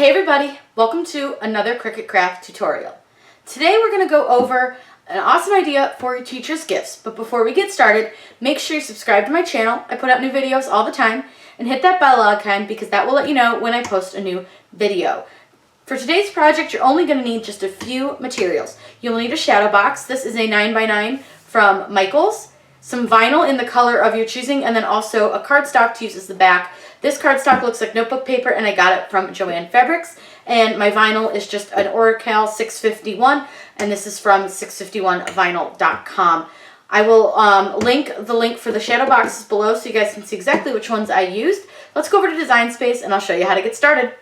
Hey everybody, welcome to another Cricut Craft tutorial. Today we're going to go over an awesome idea for your teacher's gifts, but before we get started, make sure you subscribe to my channel. I put out new videos all the time, and hit that bell icon because that will let you know when I post a new video. For today's project, you're only going to need just a few materials. You'll need a shadow box. This is a 9x9 from Michaels, some vinyl in the color of your choosing, and then also a cardstock to use as the back. This cardstock looks like notebook paper, and I got it from Joann Fabrics. And my vinyl is just an Oracal 651, and this is from 651vinyl.com. I will link the link for the shadow boxes below so you guys can see exactly which ones I used. Let's go over to Design Space, and I'll show you how to get started.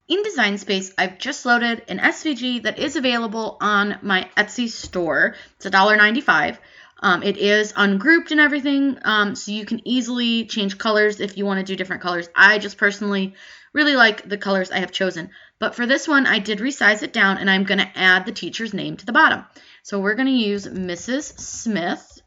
In Design Space, I've just loaded an SVG that is available on my Etsy store. It's $1.95. It is ungrouped and everything, so you can easily change colors if you want to do different colors. I just personally really like the colors I have chosen. But for this one, I did resize it down, and I'm going to add the teacher's name to the bottom. So we're going to use Mrs. Smith.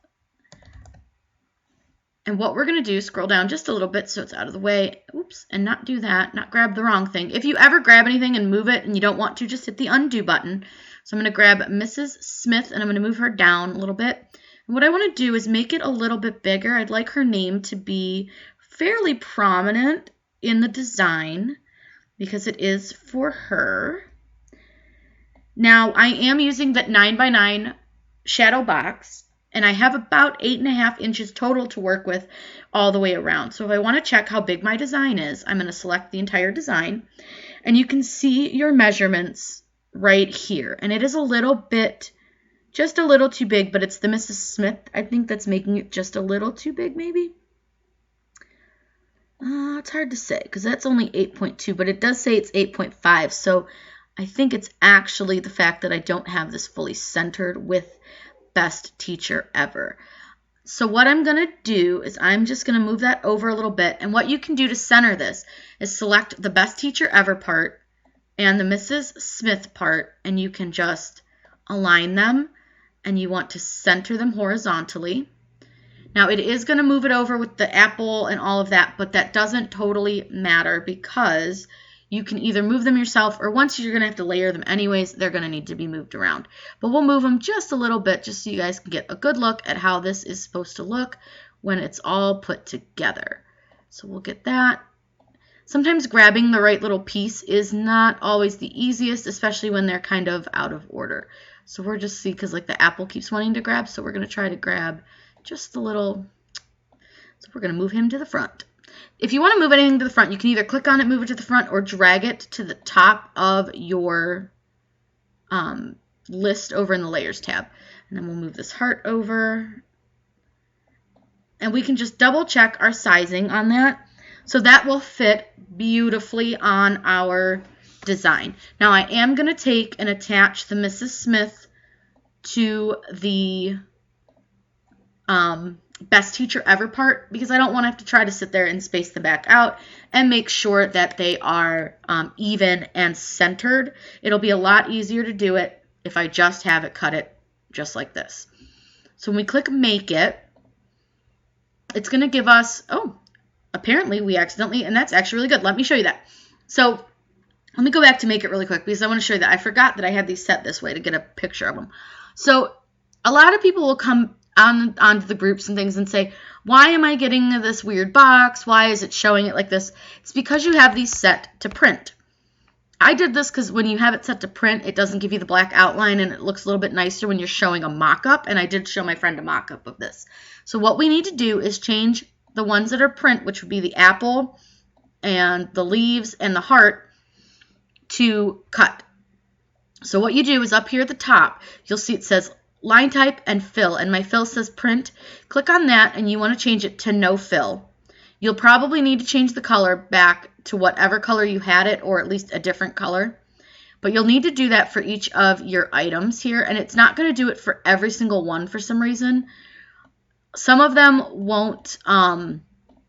And what we're going to do, scroll down just a little bit so it's out of the way. Oops, and not do that, not grab the wrong thing. If you ever grab anything and move it and you don't want to, just hit the undo button. So I'm going to grab Mrs. Smith, and I'm going to move her down a little bit. And what I want to do is make it a little bit bigger. I'd like her name to be fairly prominent in the design because it is for her. Now, I am using that 9x9 shadow box, and I have about 8.5 inches total to work with all the way around. So if I want to check how big my design is, I'm going to select the entire design, and you can see your measurements right here. And it is a little bit, just a little too big, but it's the Mrs. Smith, I think, that's making it just a little too big, maybe. It's hard to say because that's only 8.2, but it does say it's 8.5. So I think it's actually the fact that I don't have this fully centered with Best Teacher Ever. So what I'm going to do is I'm just going to move that over a little bit. And what you can do to center this is select the Best Teacher Ever part and the Mrs. Smith part, and you can just align them, and you want to center them horizontally. Now it is going to move it over with the apple and all of that, but that doesn't totally matter because you can either move them yourself, or once you're going to have to layer them anyways, they're going to need to be moved around. But we'll move them just a little bit just so you guys can get a good look at how this is supposed to look when it's all put together. So we'll get that. Sometimes grabbing the right little piece is not always the easiest, especially when they're kind of out of order. So we're just see, because like the apple keeps wanting to grab, so we're going to try to grab just a little. So we're going to move him to the front. If you want to move anything to the front, you can either click on it, move it to the front, or drag it to the top of your list over in the Layers tab. And then we'll move this heart over. And we can just double check our sizing on that. So that will fit beautifully on our design. Now I am going to take and attach the Mrs. Smith to the Best Teacher Ever part because I don't want to have to try to sit there and space the back out and make sure that they are even and centered. It'll be a lot easier to do it if I just have it cut it just like this. So when we click Make It, it's going to give us, oh, apparently we accidentally, and that's actually really good. Let me show you that. So let me go back to Make It really quick because I want to show you that. I forgot that I had these set this way to get a picture of them. So a lot of people will come onto the groups and things and say, why am I getting this weird box? Why is it showing it like this? It's because you have these set to print. I did this because when you have it set to print, it doesn't give you the black outline, and it looks a little bit nicer when you're showing a mock-up, and I did show my friend a mock-up of this. So what we need to do is change the ones that are print, which would be the apple and the leaves and the heart, to cut. So what you do is up here at the top, you'll see it says line type and fill, and my fill says print. Click on that, and you want to change it to no fill. You'll probably need to change the color back to whatever color you had it, or at least a different color. But you'll need to do that for each of your items here, and it's not going to do it for every single one for some reason. Some of them won't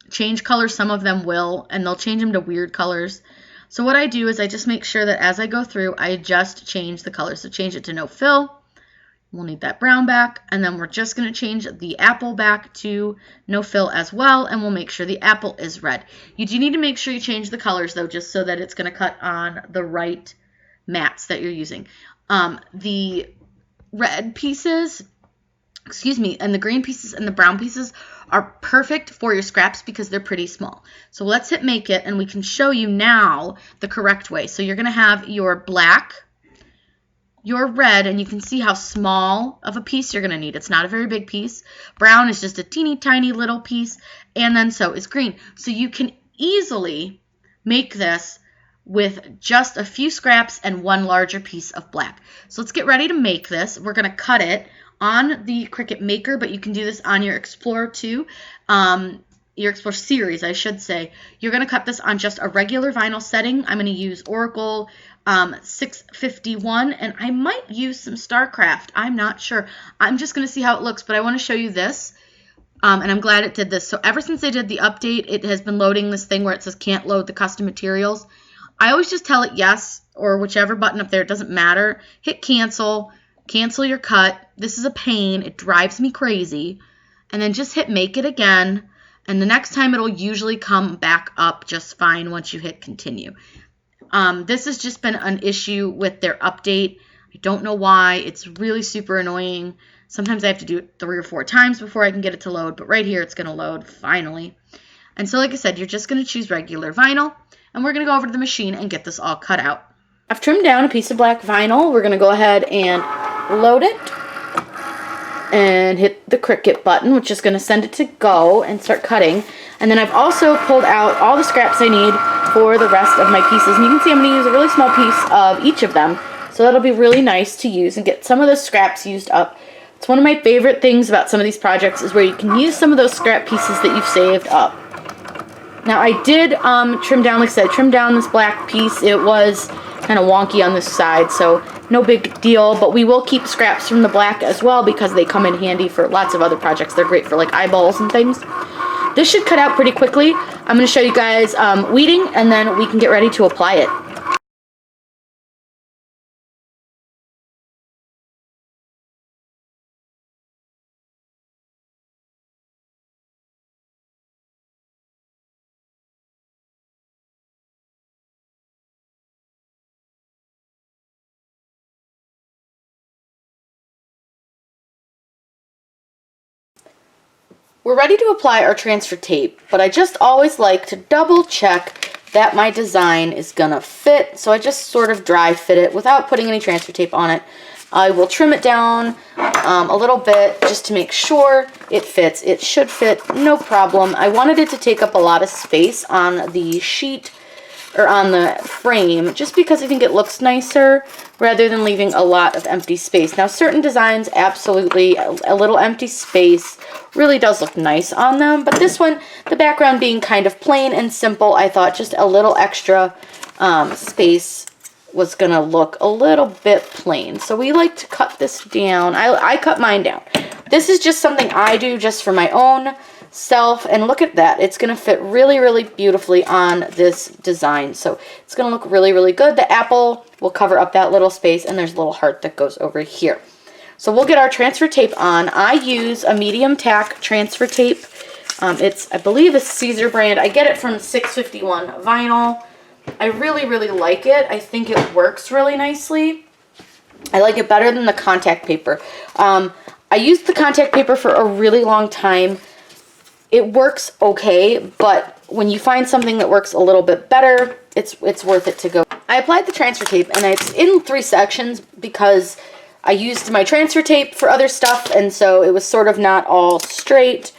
change colors, some of them will, and they'll change them to weird colors. So what I do is I just make sure that as I go through, I just change the color. So change it to no fill, We'll need that brown back, and then we're just going to change the apple back to no fill as well, and we'll make sure the apple is red. You do need to make sure you change the colors, though, just so that it's going to cut on the right mats that you're using. The red pieces, and the green pieces and the brown pieces are perfect for your scraps because they're pretty small. So let's hit make it, and we can show you now the correct way. So you're going to have your black, your red, and you can see how small of a piece you're going to need. It's not a very big piece. Brown is just a teeny tiny little piece, and then so is green. So you can easily make this with just a few scraps and one larger piece of black. So let's get ready to make this. We're going to cut it on the Cricut Maker, but you can do this on your Explorer too. Your Explorer series, I should say. You're going to cut this on just a regular vinyl setting. I'm going to use Oracle 651, and I might use some StarCraft. I'm not sure. I'm just going to see how it looks, but I want to show you this, and I'm glad it did this. So ever since they did the update, it has been loading this thing where it says can't load the custom materials. I always just tell it yes, or whichever button up there, it doesn't matter. Hit cancel, cancel your cut. This is a pain. It drives me crazy. And then just hit make it again, and the next time it'll usually come back up just fine once you hit continue. This has just been an issue with their update. I don't know why. It's really super annoying. Sometimes I have to do it 3 or 4 times before I can get it to load, but right here it's going to load finally. And so like I said, you're just going to choose regular vinyl, and we're going to go over to the machine and get this all cut out. I've trimmed down a piece of black vinyl. We're going to go ahead and load it and hit the Cricut button, which is going to send it to go and start cutting. And then I've also pulled out all the scraps I need for the rest of my pieces. And you can see I'm going to use a really small piece of each of them. So that'll be really nice to use and get some of those scraps used up. It's one of my favorite things about some of these projects is where you can use some of those scrap pieces that you've saved up. Now I did trim down, like I said, trim down this black piece. It was kind of wonky on this side, so no big deal, but we will keep scraps from the black as well because they come in handy for lots of other projects. They're great for like eyeballs and things. This should cut out pretty quickly. I'm going to show you guys weeding, and then we can get ready to apply it. We're ready to apply our transfer tape, but I just always like to double check that my design is gonna fit, so I just sort of dry fit it without putting any transfer tape on it. I will trim it down a little bit just to make sure it fits. It should fit, no problem. I wanted it to take up a lot of space on the sheet or on the frame just because I think it looks nicer rather than leaving a lot of empty space. Now certain designs, absolutely, a little empty space really does look nice on them, but this one, the background being kind of plain and simple, I thought just a little extra space was gonna look a little bit plain. So we like to cut this down. I cut mine down. This is just something I do just for my own self, and look at that. It's going to fit really, really beautifully on this design. So it's going to look really, really good. The apple will cover up that little space, and there's a little heart that goes over here. So we'll get our transfer tape on. I use a medium tack transfer tape. It's, I believe, a Caesar brand. I get it from 651 vinyl. I really, really like it. I think it works really nicely. I like it better than the contact paper. I used the contact paper for a really long time. It works okay, but when you find something that works a little bit better, it's worth it to go. I applied the transfer tape, and it's in 3 sections because I used my transfer tape for other stuff, and so it was sort of not all straight.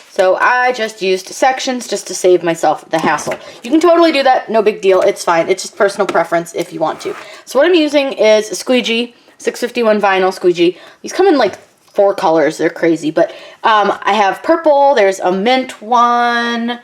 So I just used sections just to save myself the hassle. You can totally do that, no big deal, it's fine. It's just personal preference if you want to. So what I'm using is a squeegee, 651 vinyl squeegee. These come in like 4 colors, they're crazy, but I have purple, there's a mint one,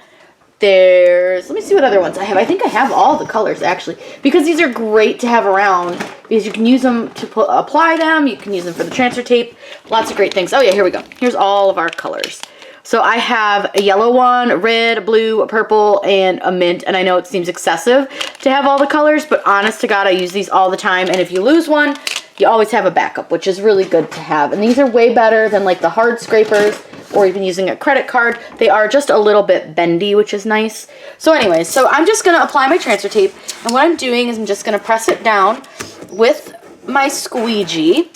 there's, let me see what other ones I have. I think I have all the colors actually, because these are great to have around, because you can use them to apply them, you can use them for the transfer tape, lots of great things. Oh yeah, here we go. Here's all of our colors. So I have a yellow one, a red, a blue, a purple, and a mint, and I know it seems excessive to have all the colors, but honest to God, I use these all the time, and if you lose one, you always have a backup, which is really good to have. And these are way better than like the hard scrapers or even using a credit card. They are just a little bit bendy, which is nice. So anyways, so I'm just going to apply my transfer tape. And what I'm doing is I'm just going to press it down with my squeegee.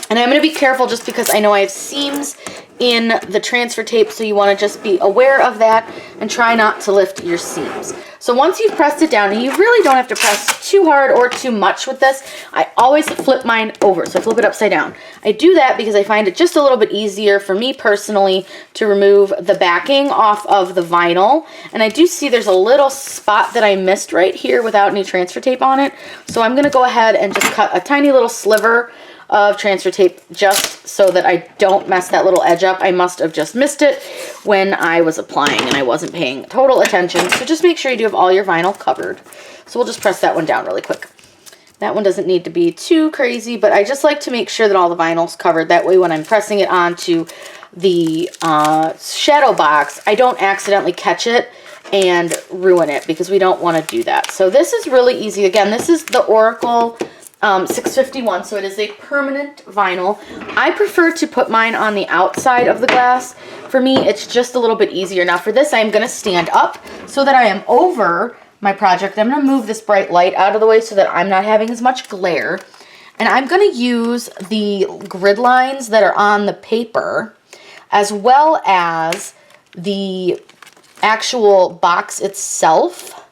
And I'm going to be careful just because I know I have seams in the transfer tape, so you want to just be aware of that and try not to lift your seams. So once you've pressed it down, and you really don't have to press too hard or too much with this, I always flip mine over, so I flip it upside down. I do that because I find it just a little bit easier for me personally to remove the backing off of the vinyl. And I do see there's a little spot that I missed right here without any transfer tape on it. So I'm going to go ahead and just cut a tiny little sliver of transfer tape just so that I don't mess that little edge up. I must have just missed it when I was applying and I wasn't paying total attention. So just make sure you do have all your vinyl covered. So we'll just press that one down really quick. That one doesn't need to be too crazy, but I just like to make sure that all the vinyl's covered. That way when I'm pressing it onto the shadow box, I don't accidentally catch it and ruin it, because we don't want to do that. So this is really easy. Again, this is the Oracle 651, so it is a permanent vinyl. I prefer to put mine on the outside of the glass. For me, it's just a little bit easier. Now for this, I'm going to stand up so that I am over my project. I'm going to move this bright light out of the way so that I'm not having as much glare. And I'm going to use the grid lines that are on the paper, as well as the actual box itself,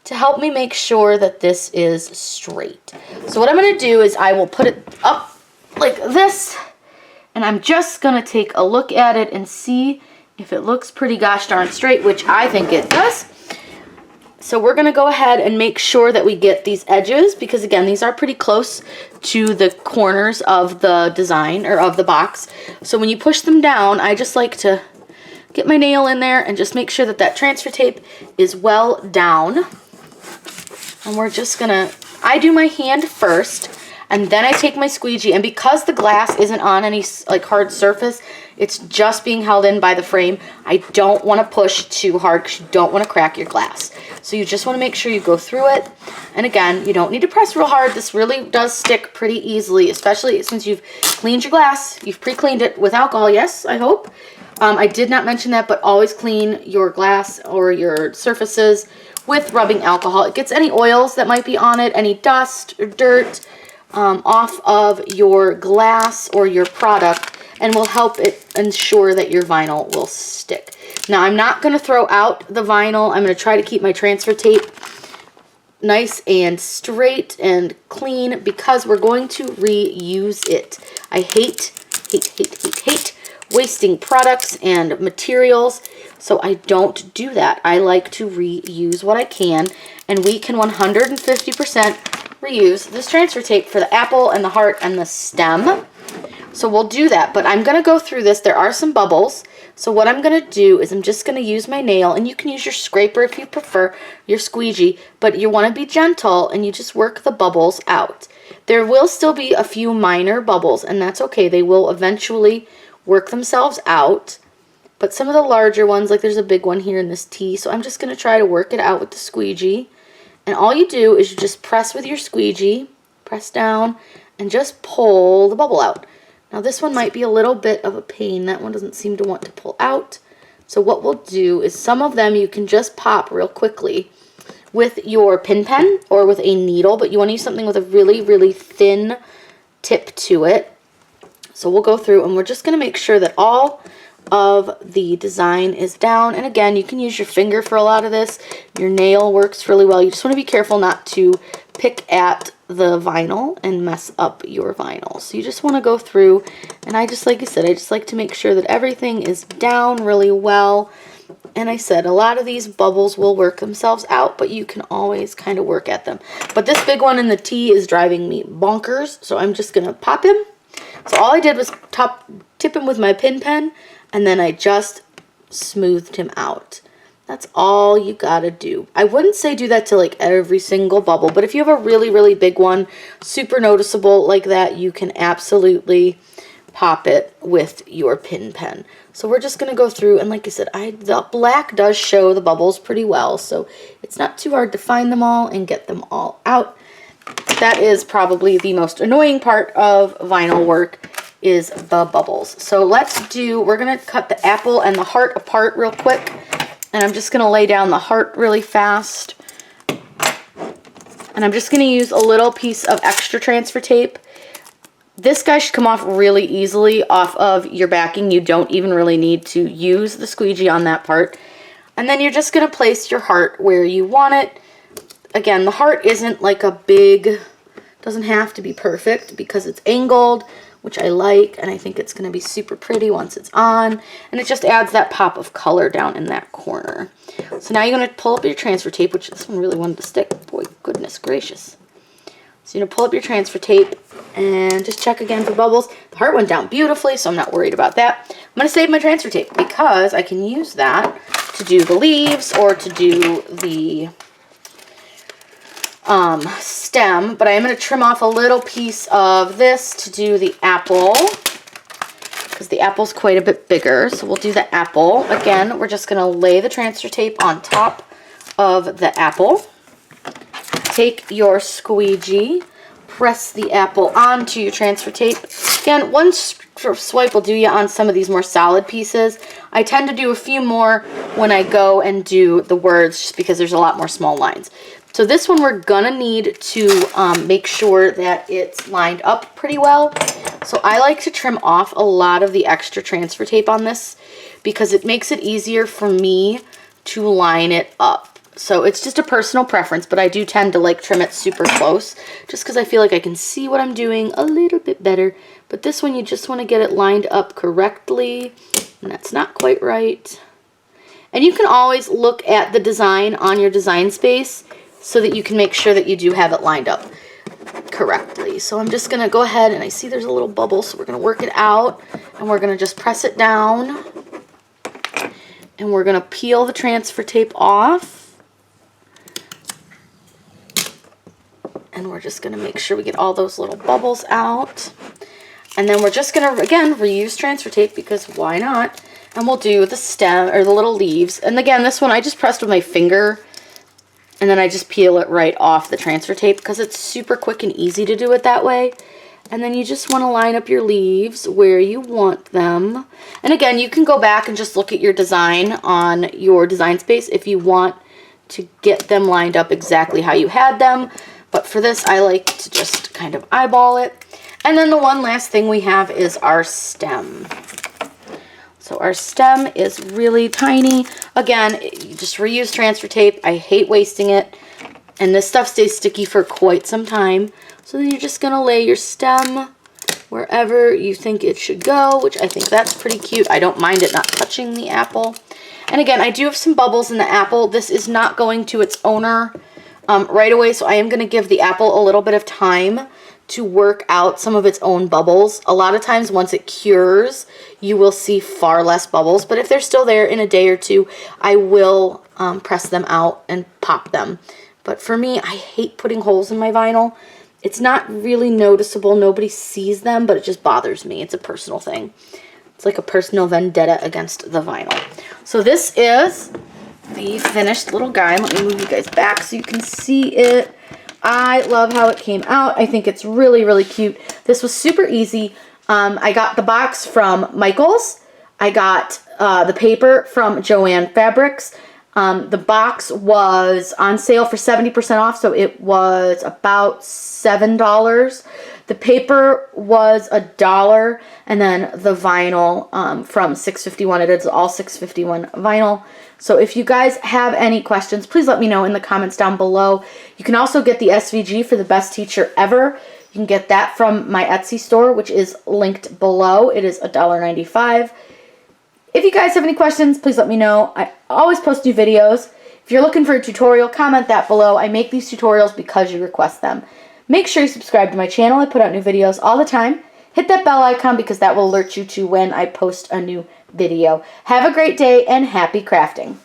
to help me make sure that this is straight. So what I'm going to do is I will put it up like this, and I'm just going to take a look at it and see if it looks pretty gosh darn straight, which I think it does. So we're going to go ahead and make sure that we get these edges, because again, these are pretty close to the corners of the design or of the box. So when you push them down, I just like to get my nail in there and just make sure that that transfer tape is well down. And we're just gonna, I do my hand first, and then I take my squeegee, and because the glass isn't on any like hard surface, it's just being held in by the frame, I don't want to push too hard because you don't want to crack your glass. So you just want to make sure you go through it. And again, you don't need to press real hard. This really does stick pretty easily, especially since you've cleaned your glass. You've pre-cleaned it with alcohol, yes, I hope. I did not mention that, but always clean your glass or your surfaces with rubbing alcohol. It gets any oils that might be on it, any dust or dirt off of your glass or your product, and will help it ensure that your vinyl will stick. Now, I'm not going to throw out the vinyl. I'm going to try to keep my transfer tape nice and straight and clean because we're going to reuse it. I hate wasting products and materials, so I don't do that. I like to reuse what I can, and we can 150% reuse this transfer tape for the apple and the heart and the stem. So we'll do that, but I'm going to go through this. There are some bubbles, so what I'm going to do is I'm just going to use my nail, and you can use your scraper if you prefer, your squeegee, but you want to be gentle and you just work the bubbles out. There will still be a few minor bubbles, and that's okay. They will eventually work themselves out, but some of the larger ones, like there's a big one here in this T, so I'm just going to try to work it out with the squeegee. And all you do is you just press with your squeegee, press down, and just pull the bubble out. Now this one might be a little bit of a pain. That one doesn't seem to want to pull out. So what we'll do is some of them you can just pop real quickly with your pin pen or with a needle, but you want to use something with a really, really thin tip to it. So we'll go through and we're just going to make sure that all of the design is down. And again, you can use your finger for a lot of this. Your nail works really well. You just want to be careful not to pick at the vinyl and mess up your vinyl. So you just want to go through, and I just, like I said, I just like to make sure that everything is down really well. And I said, a lot of these bubbles will work themselves out, but you can always kind of work at them. But this big one in the T is driving me bonkers, so I'm just going to pop him. So all I did was tip him with my pin pen, and then I just smoothed him out. That's all you gotta do. I wouldn't say do that to like every single bubble, but if you have a really, really big one, super noticeable like that, you can absolutely pop it with your pin pen. So we're just gonna go through, and like I said, the black does show the bubbles pretty well, so it's not too hard to find them all and get them all out. that is probably the most annoying part of vinyl work, is the bubbles. So we're going to cut the apple and the heart apart real quick. And I'm just going to lay down the heart really fast. And I'm just going to use a little piece of extra transfer tape. This guy should come off really easily off of your backing. You don't even really need to use the squeegee on that part. And then you're just going to place your heart where you want it. Again, the heart isn't like a big, doesn't have to be perfect because it's angled, which I like, and I think it's going to be super pretty once it's on. And it just adds that pop of color down in that corner. So now you're going to pull up your transfer tape, which this one really wanted to stick. Boy, goodness gracious. So you're going to pull up your transfer tape and just check again for bubbles. The heart went down beautifully, so I'm not worried about that. I'm going to save my transfer tape because I can use that to do the leaves or to do the stem, but I am going to trim off a little piece of this to do the apple because the apple's quite a bit bigger. So we'll do the apple. Again, we're just going to lay the transfer tape on top of the apple. Take your squeegee, press the apple onto your transfer tape. Again, one swipe will do you on some of these more solid pieces. I tend to do a few more when I go and do the words just because there's a lot more small lines. So this one we're gonna need to make sure that it's lined up pretty well. So I like to trim off a lot of the extra transfer tape on this because it makes it easier for me to line it up. So it's just a personal preference, but I do tend to like trim it super close just because I feel like I can see what I'm doing a little bit better. But this one you just want to get it lined up correctly, and that's not quite right. And you can always look at the design on your design space so that you can make sure that you do have it lined up correctly. So I'm just going to go ahead, and I see there's a little bubble, so we're going to work it out, and we're going to just press it down, and we're going to peel the transfer tape off. And we're just going to make sure we get all those little bubbles out. And then we're just going to, again, reuse transfer tape because why not? And we'll do the stem, or the little leaves. And again, this one I just pressed with my finger. And then I just peel it right off the transfer tape because it's super quick and easy to do it that way. And then you just want to line up your leaves where you want them. And again, you can go back and just look at your design on your design space if you want to get them lined up exactly how you had them. But for this, I like to just kind of eyeball it. And then the one last thing we have is our stem. So our stem is really tiny. Again, you just reuse transfer tape. I hate wasting it. And this stuff stays sticky for quite some time. So then you're just going to lay your stem wherever you think it should go, which I think that's pretty cute. I don't mind it not touching the apple. And again, I do have some bubbles in the apple. This is not going to its owner right away, so I am going to give the apple a little bit of time to work out some of its own bubbles. A lot of times once it cures, you will see far less bubbles, but if they're still there in a day or two, I will press them out and pop them. But for me, I hate putting holes in my vinyl. It's not really noticeable. Nobody sees them, but it just bothers me. It's a personal thing. It's like a personal vendetta against the vinyl. So this is the finished little guy. Let me move you guys back so you can see it. I love how it came out. I think it's really, really cute. This was super easy. I got the box from Michaels. I got the paper from Joann Fabrics. The box was on sale for 70% off, so it was about $7. The paper was $1, and then the vinyl from $6.51. It is all $6.51 vinyl. So if you guys have any questions, please let me know in the comments down below. You can also get the SVG for the best teacher ever. You can get that from my Etsy store, which is linked below. It is $1.95. If you guys have any questions, please let me know. I always post new videos. If you're looking for a tutorial, comment that below. I make these tutorials because you request them. Make sure you subscribe to my channel. I put out new videos all the time. Hit that bell icon because that will alert you to when I post a new video. Have a great day and happy crafting.